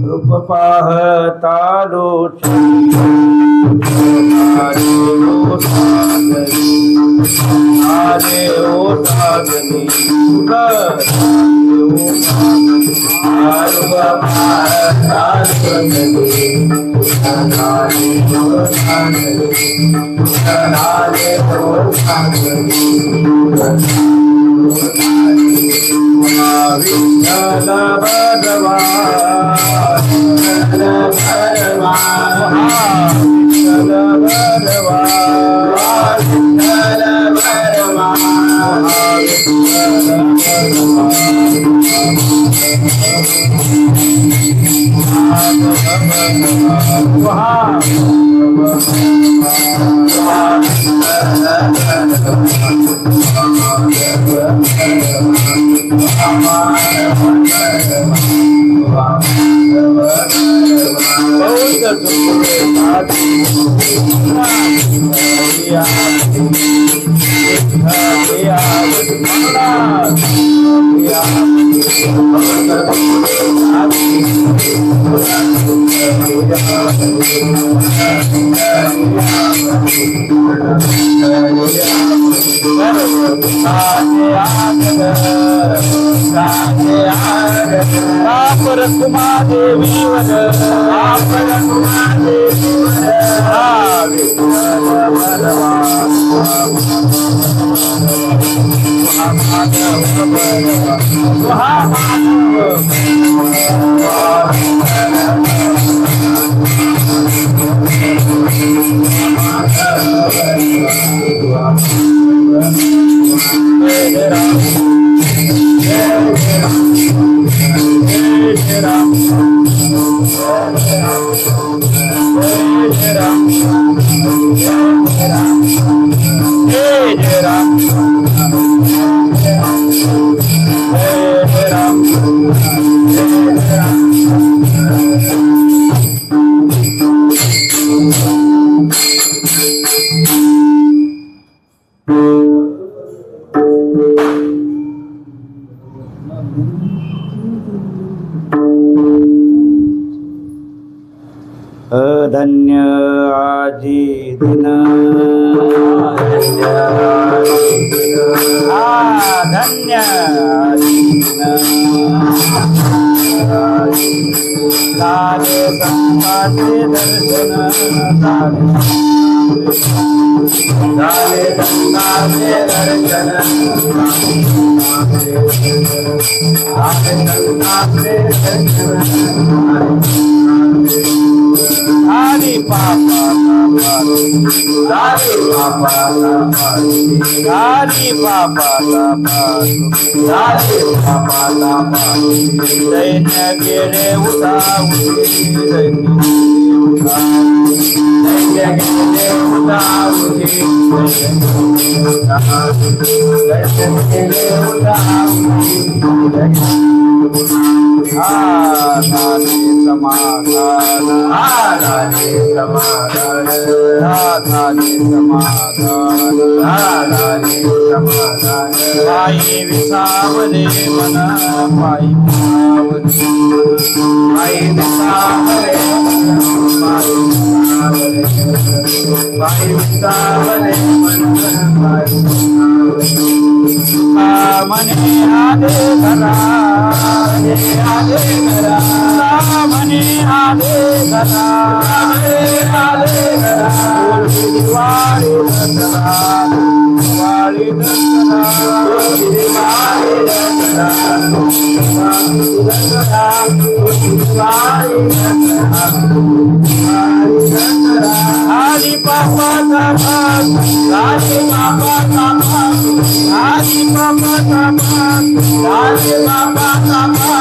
रूप पाहता लोटी आले ओ सागरी धन्य आजी दिन धन्य लाले संताचे दर्शन लाले संताचे दर्शन लाले संताचे दर्शन Hari Papa Hari Papa Hari Papa Hari Papa Dainya gere uta Dainya gere uta Radhe Samadhana Radhe Samadhana Radhe Samadhana Radhe Samadhana Pai Visavade Mana Pai Visavade Pai Visavade Mani Ade Kara Ade Kara Mani Ade Kara Ade Kara Wali Dasara Wali Dasara Wali Dasara Hari Papa Tamat, Hari Papa Tamat, Hari Papa Tamat, Hari Papa Tamat,